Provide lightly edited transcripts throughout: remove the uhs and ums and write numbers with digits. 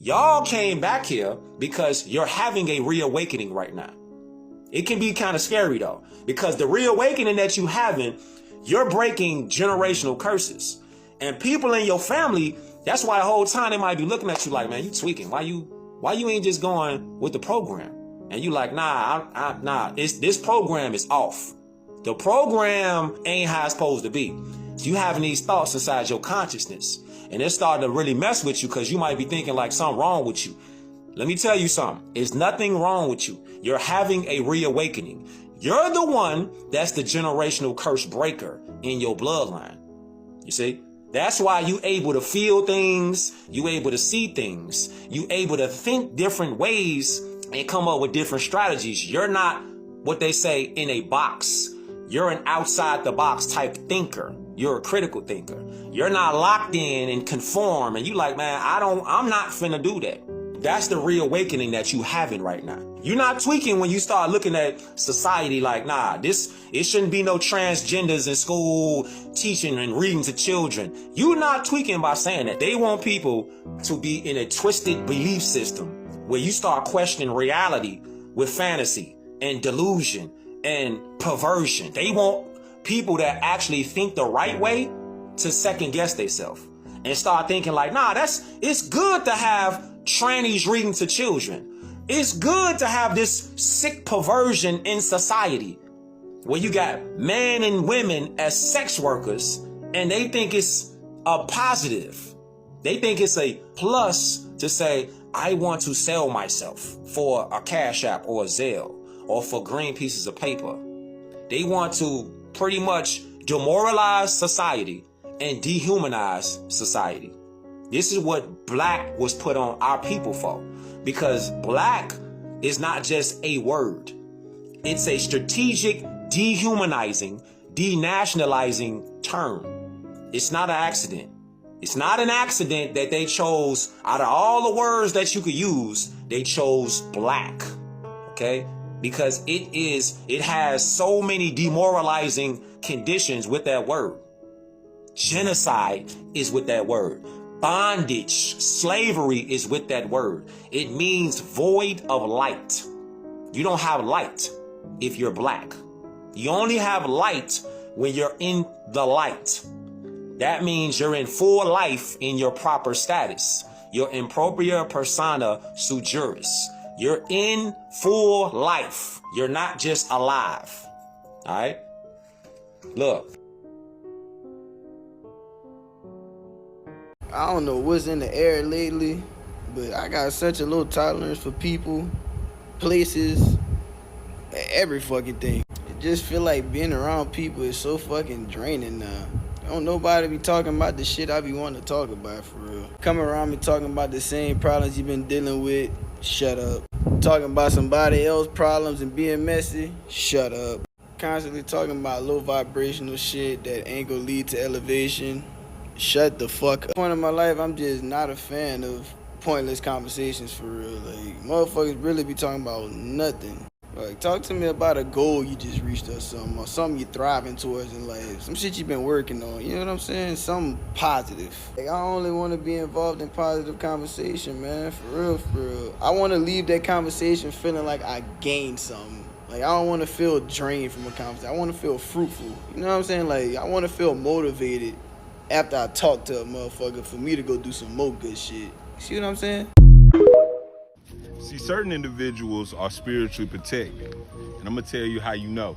Y'all came back here because you're having a reawakening right now. It can be kind of scary though, because the reawakening that you having, you're breaking generational curses. And people in your family, that's why the whole time they might be looking at you like, man, you tweaking. Why you ain't just going with the program? And you like, nah, this program is off. The program ain't how it's supposed to be. So you having these thoughts inside your consciousness, and it's starting to really mess with you because you might be thinking like something wrong with you. Let me tell you something. There's nothing wrong with you. You're having a reawakening. You're the one that's the generational curse breaker in your bloodline. You see? That's why you able to feel things. You able to see things. You able to think different ways and come up with different strategies. You're not what they say in a box. You're an outside the box type thinker. You're a critical thinker. You're not locked in and conform. And you like, man, I'm not finna do that. That's the reawakening that you having right now. You're not tweaking when you start looking at society like, nah, it shouldn't be no transgenders in school teaching and reading to children. You're not tweaking by saying that. They want people to be in a twisted belief system where you start questioning reality with fantasy and delusion and perversion. They want people that actually think the right way to second guess themselves and start thinking like, nah, it's good to have trannies reading to children. It's good to have this sick perversion in society where you got men and women as sex workers and they think it's a positive. They think it's a plus to say, I want to sell myself for a Cash App or a Zelle or for green pieces of paper. They want to pretty much demoralize society and dehumanize society. This is what black was put on our people for, because black is not just a word. It's a strategic, dehumanizing, denationalizing term. It's not an accident. It's not an accident that they chose, out of all the words that you could use, they chose black. Okay? Because it has so many demoralizing conditions with that word. Genocide is with that word. Bondage, slavery is with that word. It means void of light. You don't have light if you're black. You only have light when you're in the light. That means you're in full life in your proper status. You're in propria persona sui juris. You're in full life. You're not just alive. All right? Look. I don't know what's in the air lately, but I got such a low tolerance for people, places, every fucking thing. It just feel like being around people is so fucking draining now. Don't nobody be talking about the shit I be wanting to talk about for real. Come around me talking about the same problems you've been dealing with, shut up. Talking about somebody else's problems and being messy, shut up. Constantly talking about low vibrational shit that ain't gonna lead to elevation, shut the fuck up. Point in my life, I'm just not a fan of pointless conversations for real. Like, motherfuckers really be talking about nothing. Like, talk to me about a goal you just reached or something you're thriving towards in life, some shit you've been working on, you know what I'm saying? Something positive. Like, I only want to be involved in positive conversation, man, for real, for real. I want to leave that conversation feeling like I gained something. Like, I don't want to feel drained from a conversation. I want to feel fruitful, you know what I'm saying? Like, I want to feel motivated after I talk to a motherfucker for me to go do some more good shit. See what I'm saying? See, certain individuals are spiritually protected, and I'm gonna tell you how you know.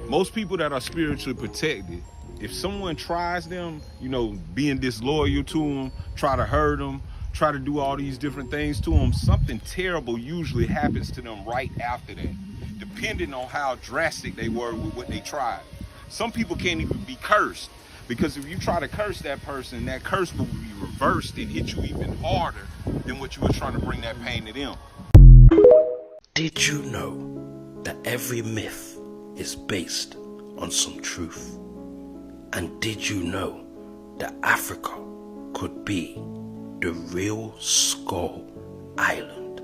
Most people that are spiritually protected, if someone tries them, you know, being disloyal to them, try to hurt them, try to do all these different things to them, something terrible usually happens to them right after that, depending on how drastic they were with what they tried. Some people can't even be cursed, because if you try to curse that person, that curse will be reversed and hit you even harder than what you were trying to bring that pain to them. Did you know that every myth is based on some truth? And did you know that Africa could be the real Skull Island?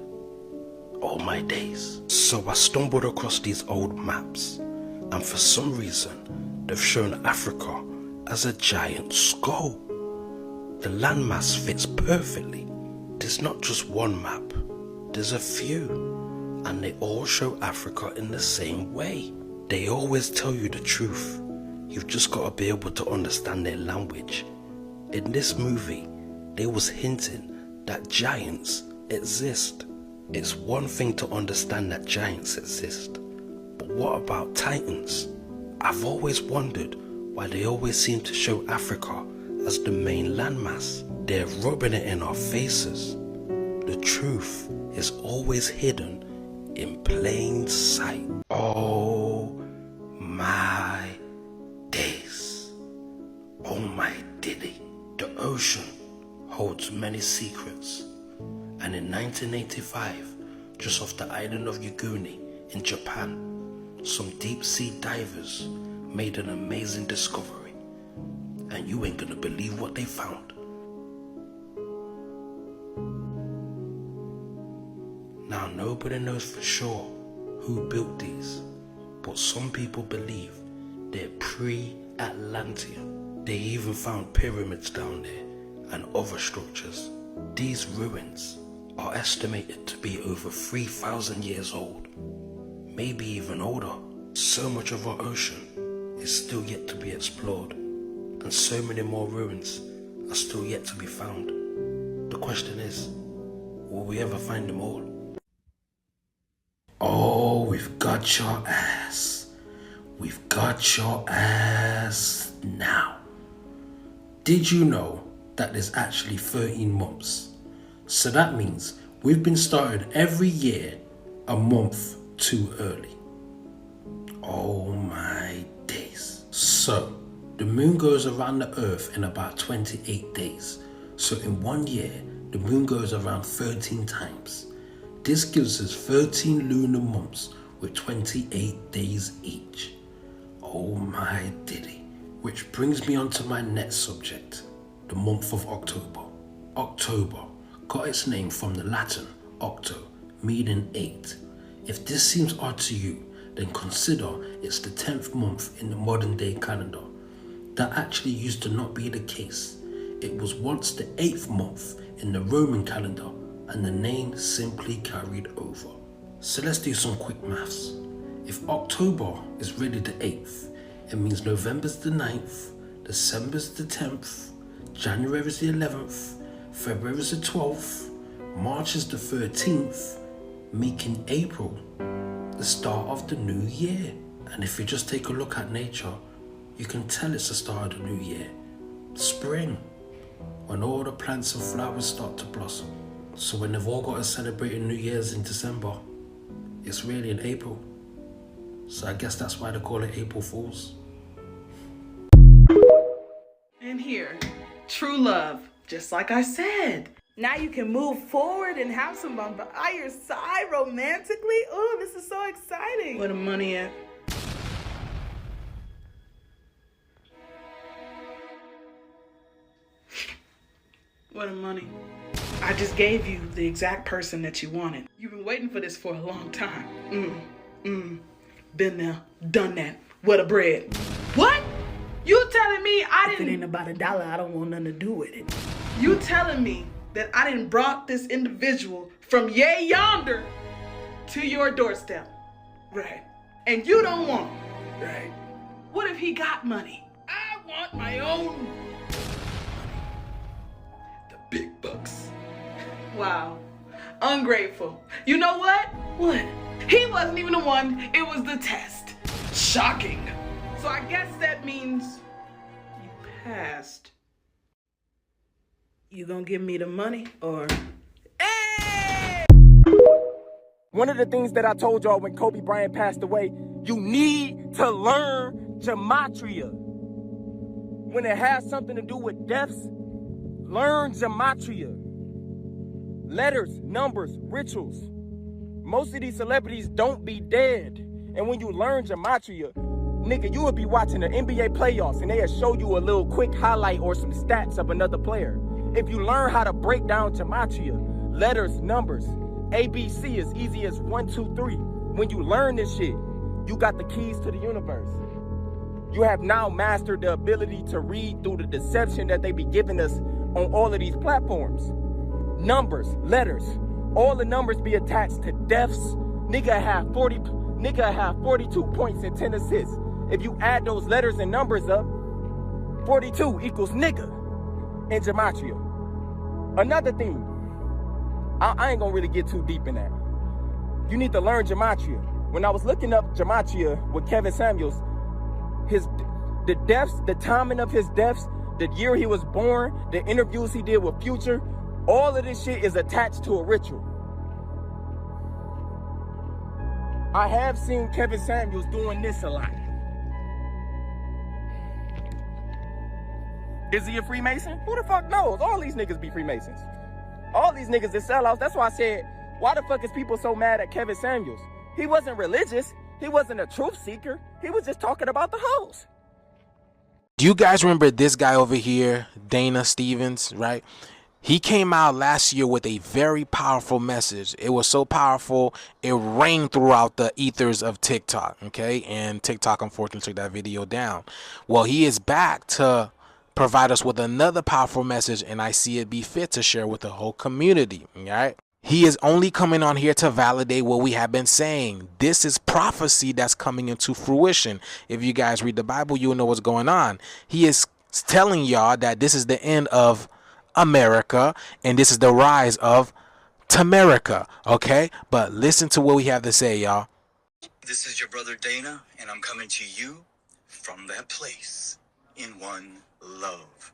All my days. So I stumbled across these old maps, and for some reason they've shown Africa as a giant skull. The landmass fits perfectly to there's not just one map, there's a few, and they all show Africa in the same way. They always tell you the truth. You've just got to be able to understand their language. In this movie, they was hinting that giants exist. It's one thing to understand that giants exist, but what about titans? I've always wondered why they always seem to show Africa as the main landmass. They're rubbing it in our faces. The truth is always hidden in plain sight. Oh my days. Oh my diddy. The ocean holds many secrets. And in 1985, just off the island of Yuguni in Japan, some deep sea divers made an amazing discovery. And you ain't gonna believe what they found. Now nobody knows for sure who built these, but some people believe they're pre-Atlantean. They even found pyramids down there and other structures. These ruins are estimated to be over 3,000 years old, maybe even older. So much of our ocean is still yet to be explored, and so many more ruins are still yet to be found. The question is, will we ever find them all? Oh, we've got your ass. We've got your ass now. Did you know that there's actually 13 months? So that means we've been started every year a month too early. Oh my days. So, the moon goes around the earth in about 28 days. So in 1 year, the moon goes around 13 times. This gives us 13 lunar months with 28 days each. Oh my diddy. Which brings me on to my next subject, the month of October. October got its name from the Latin octo, meaning 8. If this seems odd to you, then consider it's the 10th month in the modern day calendar. That actually used to not be the case. It was once the 8th month in the Roman calendar, and the name simply carried over. So let's do some quick maths. If October is really the 8th, it means November's the 9th, December's the 10th, January's the 11th, February's the 12th, March is the 13th, making April the start of the new year. And if you just take a look at nature, you can tell it's the start of the new year. Spring, when all the plants and flowers start to blossom. So when they've all got to celebrate New Year's in December, it's really in April. So I guess that's why they call it April Fools. And here, true love, just like I said. Now you can move forward and have someone by your side romantically. Oh, this is so exciting. Where the money at? Where the money? I just gave you the exact person that you wanted. You've been waiting for this for a long time. Been there, done that. Where the bread? What? You telling me I didn't... If it ain't about $1, I don't want nothing to do with it. You telling me that I didn't brought this individual from yay yonder to your doorstep. Right. And you don't want him. Right. What if he got money? I want my own money. The big bucks. Wow. Ungrateful. You know what? What? He wasn't even the one. It was the test. Shocking. So I guess that means you passed. You gonna give me the money or... Hey! One of the things that I told y'all when Kobe Bryant passed away, you need to learn gematria. When it has something to do with deaths, learn gematria. Letters, numbers, rituals. Most of these celebrities don't be dead. And when you learn gematria, nigga, you will be watching the NBA playoffs and they'll show you a little quick highlight or some stats of another player. If you learn how to break down gematria, letters, numbers, ABC is easy as 1, 2, 3. When you learn this shit, you got the keys to the universe. You have now mastered the ability to read through the deception that they be giving us on all of these platforms. numbers, letters, all the numbers be attached to deaths. Nigga have 42 points and 10 assists. If you add those letters and numbers up, 42 equals nigga in gematria. Another thing, I ain't gonna really get too deep in that. You need to learn gematria. When I was looking up gematria with Kevin Samuels, the deaths, the timing of his deaths, the year he was born, the interviews he did with Future, all of this shit is attached to a ritual. I have seen Kevin Samuels doing this a lot. Is he a Freemason? Who the fuck knows? All these niggas be Freemasons. All these niggas is sellouts. That's why I said, why the fuck is people so mad at Kevin Samuels? He wasn't religious. He wasn't a truth seeker. He was just talking about the hoes. Do you guys remember this guy over here, Dana Stevens, right? He came out last year with a very powerful message. It was so powerful, it rang throughout the ethers of TikTok, okay? And TikTok, unfortunately, took that video down. Well, he is back to provide us with another powerful message, and I see it be fit to share with the whole community, all right? He is only coming on here to validate what we have been saying. This is prophecy that's coming into fruition. If you guys read the Bible, you'll know what's going on. He is telling y'all that this is the end of America and this is the rise of Tamerica, okay? But listen to what we have to say, y'all. This is your brother Dana, and I'm coming to you from that place in one love.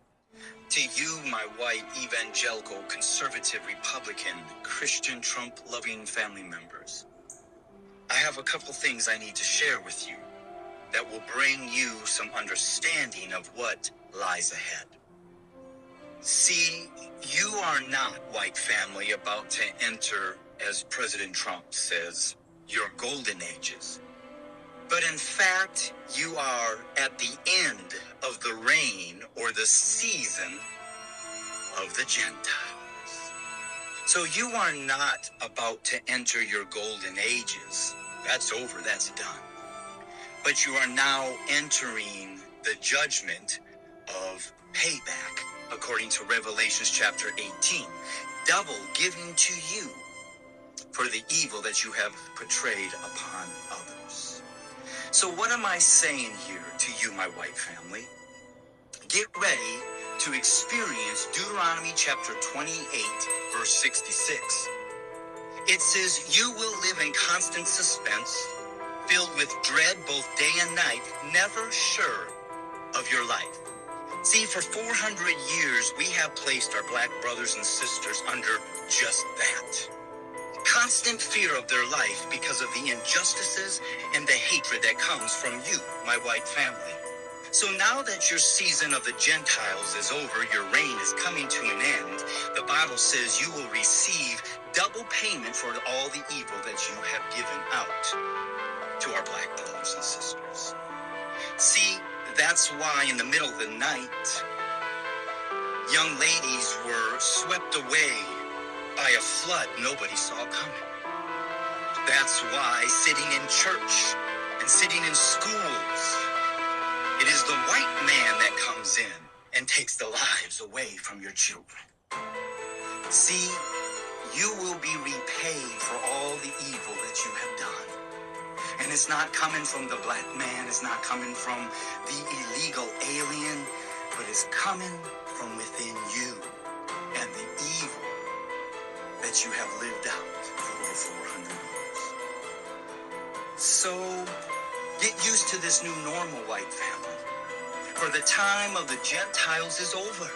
To you, my white, evangelical, conservative, Republican, Christian, Trump-loving family members, I have a couple things I need to share with you that will bring you some understanding of what lies ahead. See, you are not, white family, about to enter, as President Trump says, your golden ages. But in fact, you are at the end of the reign or the season of the Gentiles. So you are not about to enter your golden ages. That's over, that's done. But you are now entering the judgment of payback, according to Revelations chapter 18. Double giving to you for the evil that you have portrayed upon others. So what am I saying here to you, my white family? Get ready to experience Deuteronomy chapter 28, verse 66. It says, you will live in constant suspense, filled with dread both day and night, never sure of your life. See, for 400 years, we have placed our black brothers and sisters under just that. Constant fear of their life because of the injustices and the hatred that comes from you, my white family. So now that your season of the Gentiles is over, your reign is coming to an end, the Bible says you will receive double payment for all the evil that you have given out to our black brothers and sisters. See, that's why in the middle of the night, young ladies were swept away by a flood nobody saw coming. That's why sitting in church and sitting in schools, it is the white man that comes in and takes the lives away from your children. See, you will be repaid for all the evil that you have done. And it's not coming from the black man, it's not coming from the illegal alien, but it's coming from within you and the evil that you have lived out for over 400 years. So, get used to this new normal, white family. For the time of the Gentiles is over.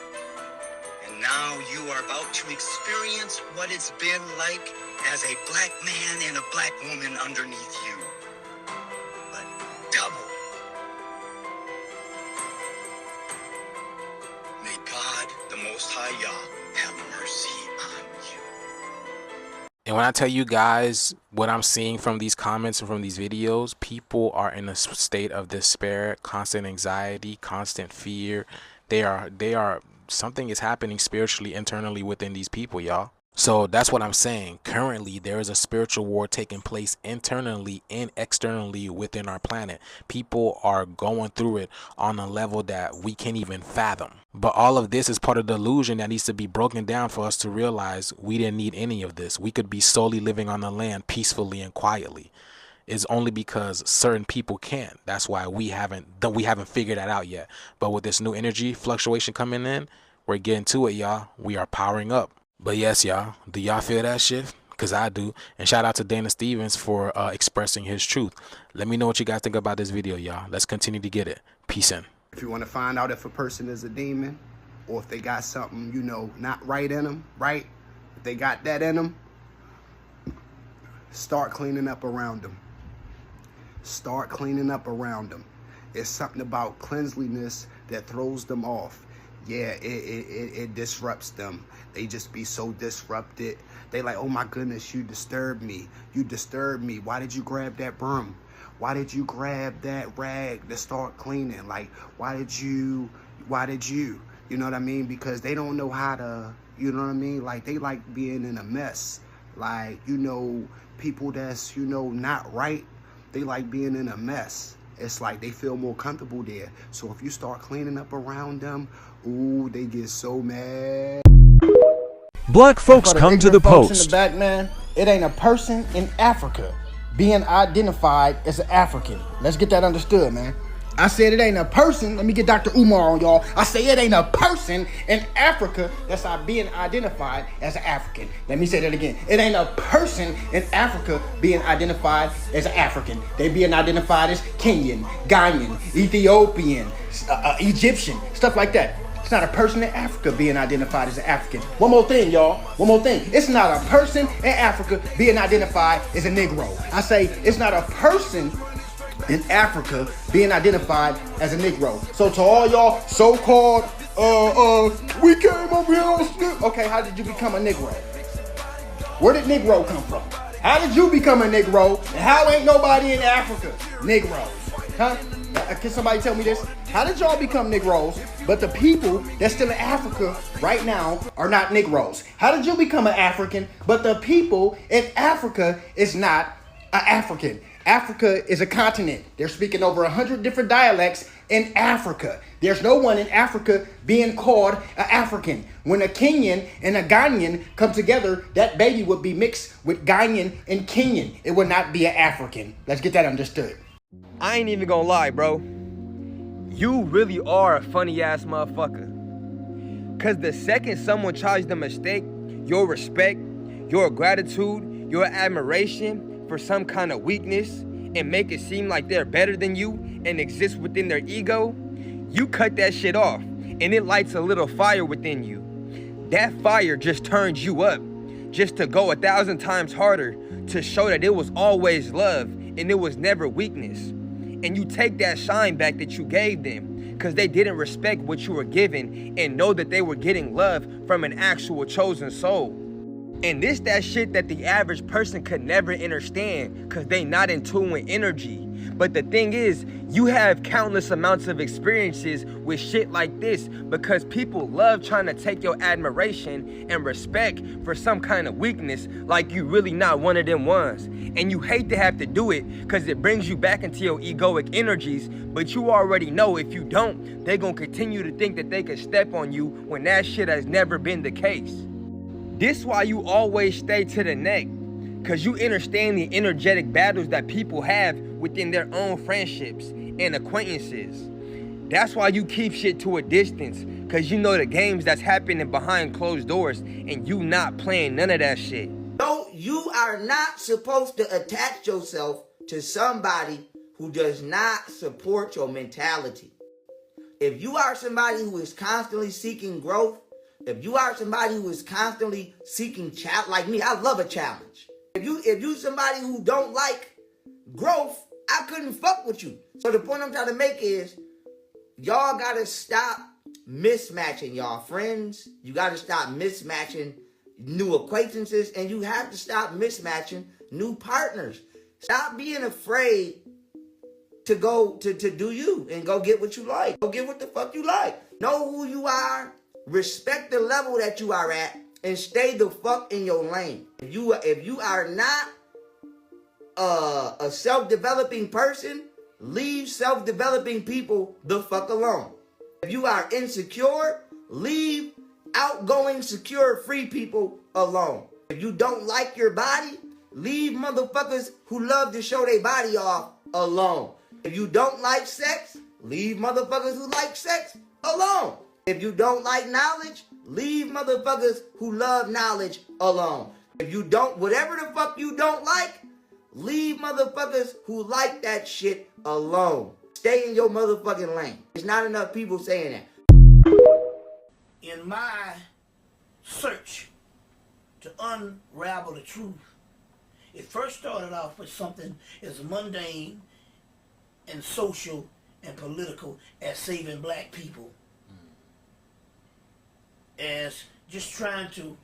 And now you are about to experience what it's been like as a black man and a black woman underneath you. But double. May God, the Most High Yah, have mercy on you. And when I tell you guys what I'm seeing from these comments and from these videos, people are in a state of despair, constant anxiety, constant fear. Something is happening spiritually, internally within these people, y'all. So that's what I'm saying. Currently, there is a spiritual war taking place internally and externally within our planet. People are going through it on a level that we can't even fathom. But all of this is part of the illusion that needs to be broken down for us to realize we didn't need any of this. We could be solely living on the land peacefully and quietly. It's only because certain people can't. That's why we haven't figured that out yet. But with this new energy fluctuation coming in, we're getting to it, y'all. We are powering up. But yes, y'all, do y'all feel that shit? Because I do. And shout out to Dana Stevens for expressing his truth. Let me know what you guys think about this video, y'all. Let's continue to get it. Peace in. If you want to find out if a person is a demon or if they got something, you know, not right in them, right? If they got that in them, start cleaning up around them. Start cleaning up around them. It's something about cleanliness that throws them off. Yeah, it disrupts them. They just be so disrupted. They like, oh my goodness, you disturbed me. You disturbed me. Why did you grab that broom? Why did you grab that rag to start cleaning? Like, why did you? You know what I mean? Because they don't know how to, you know what I mean? Like, they like being in a mess. Like, you know, people that's, you know, not right, they like being in a mess. It's like they feel more comfortable there. So if you start cleaning up around them, ooh, they get so mad. Black folks come to the folks in post. the back, man, it ain't a person in Africa being identified as an African. Let's get that understood, man. I said it ain't a person. Let me get Dr. Umar on y'all. I say it ain't a person in Africa that's being identified as an African. Let me say that again. It ain't a person in Africa being identified as an African. They being identified as Kenyan, Ghanaian, Ethiopian, Egyptian, stuff like that. It's not a person in Africa being identified as an African. One more thing, y'all. One more thing. It's not a person in Africa being identified as a Negro. I say it's not a person in Africa being identified as a Negro. So to all y'all so-called, we came over here on skip. Okay, how did you become a Negro? Where did Negro come from? How did you become a Negro? And how ain't nobody in Africa Negroes? Huh? Can somebody tell me this? How did y'all become Negroes, but the people that's still in Africa right now are not Negroes? How did you become an African, but the people in Africa is not an African? Africa is a continent. They're speaking over 100 different dialects in Africa. There's no one in Africa being called an African. When a Kenyan and a Ghanaian come together, that baby would be mixed with Ghanaian and Kenyan. It would not be an African. Let's get that understood. I ain't even gonna lie, bro. You really are a funny ass motherfucker. Cause the second someone tries to mistake your respect, your gratitude, your admiration for some kind of weakness and make it seem like they're better than you and exist within their ego, you cut that shit off and it lights a little fire within you. That fire just turns you up, just to go 1,000 times harder to show that it was always love and it was never weakness. And you take that shine back that you gave them because they didn't respect what you were given and know that they were getting love from an actual chosen soul. And this that shit that the average person could never understand because they not in tune with energy. But the thing is, you have countless amounts of experiences with shit like this because people love trying to take your admiration and respect for some kind of weakness like you really not one of them ones. And you hate to have to do it because it brings you back into your egoic energies, but you already know if you don't, they gonna continue to think that they can step on you when that shit has never been the case. This why you always stay to the neck, because you understand the energetic battles that people have within their own friendships and acquaintances. That's why you keep shit to a distance, because you know the games that's happening behind closed doors and you not playing none of that shit. No, you are not supposed to attach yourself to somebody who does not support your mentality. If you are somebody who is constantly seeking growth, if you are somebody who is constantly seeking challenge, like me, I love a challenge. If you somebody who don't like growth, I couldn't fuck with you. So the point I'm trying to make is, y'all gotta stop mismatching y'all friends. You gotta stop mismatching new acquaintances, and you have to stop mismatching new partners. Stop being afraid to go to do you and go get what you like. Go get what the fuck you like. Know who you are. Respect the level that you are at and stay the fuck in your lane. If you are not a self-developing person, leave self-developing people the fuck alone. If you are insecure, leave outgoing, secure, free people alone. If you don't like your body, leave motherfuckers who love to show their body off alone. If you don't like sex, leave motherfuckers who like sex alone. If you don't like knowledge, leave motherfuckers who love knowledge alone. If you don't, whatever the fuck you don't like, leave motherfuckers who like that shit alone. Stay in your motherfucking lane. There's not enough people saying that. In my search to unravel the truth, it first started off with something as mundane and social and political as saving black people. As just trying to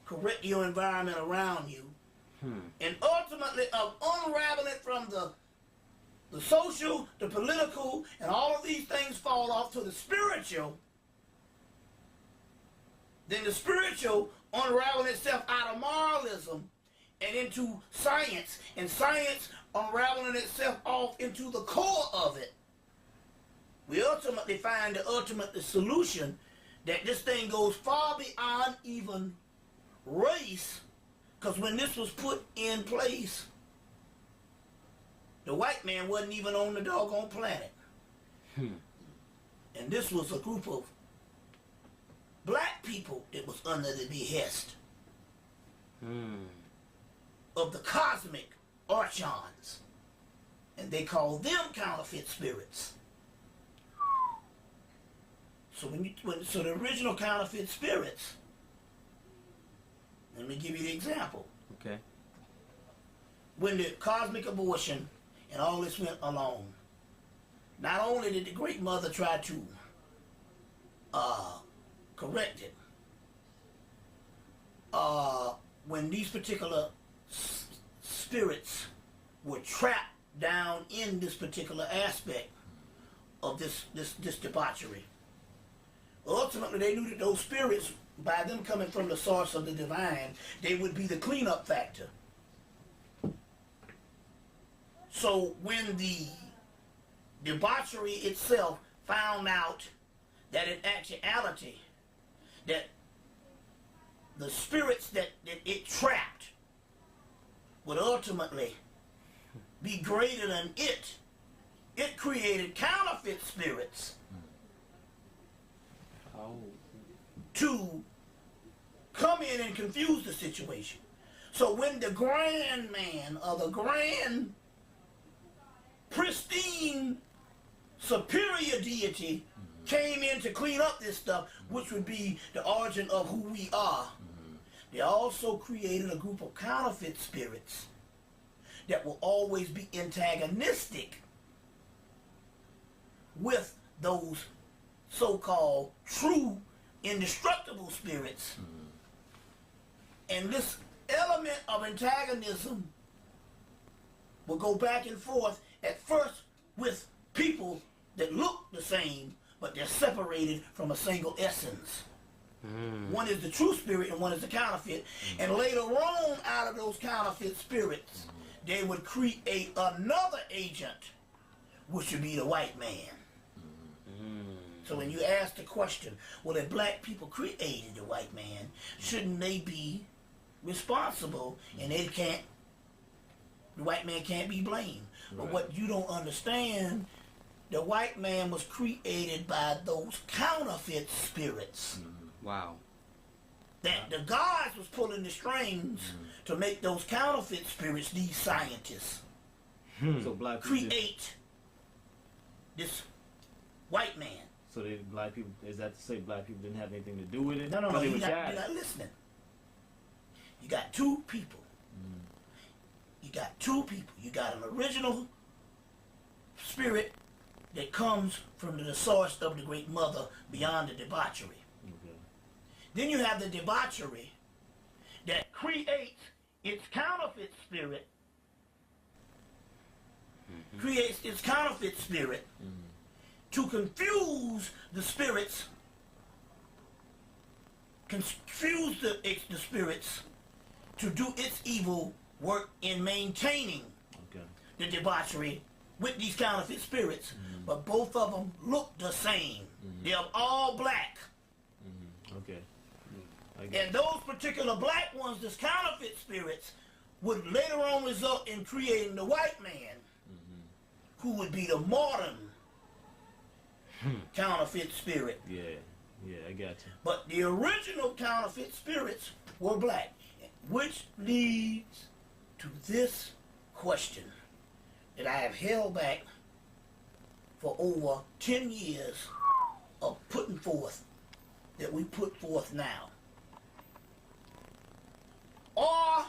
correct your environment around you. And ultimately of unraveling from the social, the political, and all of these things fall off to the spiritual. Then the spiritual unraveling itself out of moralism and into science, and science unraveling itself off into the core of it. We ultimately find the ultimate solution that this thing goes far beyond even race, because when this was put in place, the white man wasn't even on the doggone planet. And this was a group of black people that was under the behest of the cosmic archons. And they called them counterfeit spirits. So so the original counterfeit spirits, let me give you the example. Okay. When the cosmic abortion and all this went along, not only did the Great Mother try to correct it, when these particular spirits were trapped down in this particular aspect of this debauchery, ultimately they knew that those spirits, by them coming from the source of the divine, they would be the cleanup factor. So when the debauchery itself found out that in actuality that the spirits that it trapped would ultimately be greater than it created counterfeit spirits to come in and confuse the situation. So when the grand man or the grand pristine superior deity came in to clean up this stuff, which would be the origin of who we are, they also created a group of counterfeit spirits that will always be antagonistic with those so-called true indestructible spirits. And this element of antagonism will go back and forth at first with people that look the same, but they're separated from a single essence. One is the true spirit and one is the counterfeit. And later on, out of those counterfeit spirits, they would create another agent, which would be the white man. So when you ask the question, well, if black people created the white man, shouldn't they be responsible? And the white man can't be blamed. Right. But what you don't understand, the white man was created by those counterfeit spirits. Wow. That the gods was pulling the strings to make those counterfeit spirits, these scientists, So black create this white man. So black people, is that to say black people didn't have anything to do with it? No, you're not listening. You got two people. You got two people. You got an original spirit that comes from the source of the Great Mother beyond the debauchery. Okay. Then you have the debauchery that creates its counterfeit spirit, to confuse the spirits confuse the spirits to do its evil work in maintaining the debauchery with these counterfeit spirits. But both of them look the same. They're all black. Okay. And those particular black ones, these counterfeit spirits, would later on result in creating the white man, who would be the modern counterfeit spirit. Yeah, I got you. But the original counterfeit spirits were black, which leads to this question that I have held back for over 10 years of putting forth, that we put forth now. Are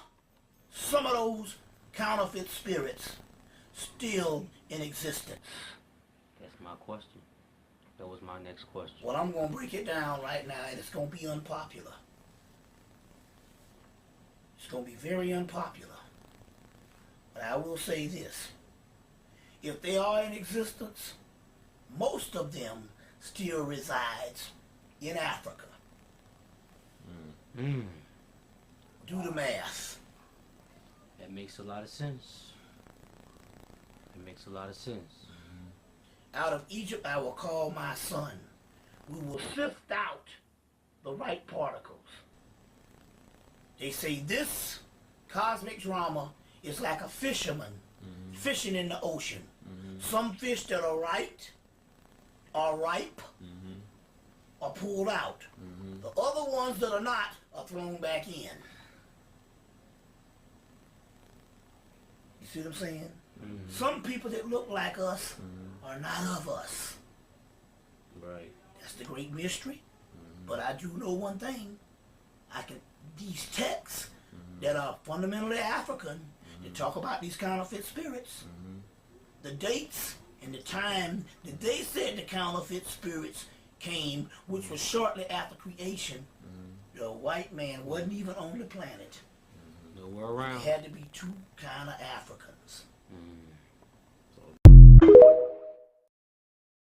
some of those counterfeit spirits still in existence? That's my question. That was my next question. Well, I'm going to break it down right now, and it's going to be unpopular. It's going to be very unpopular. But I will say this. If they are in existence, most of them still resides in Africa. Do the math. That makes a lot of sense. It makes a lot of sense. Out of Egypt I will call my son. We will sift out the right particles. They say this cosmic drama is like a fisherman fishing in the ocean. Some fish that are ripe are pulled out. The other ones that are not are thrown back in. You see what I'm saying? Some people that look like us are not of us. Right. That's the great mystery. But I do know one thing. These texts that are fundamentally African, that talk about these counterfeit spirits, the dates and the time that they said the counterfeit spirits came, which was shortly after creation, the white man wasn't even on the planet. Nowhere around. It had to be too kind of African.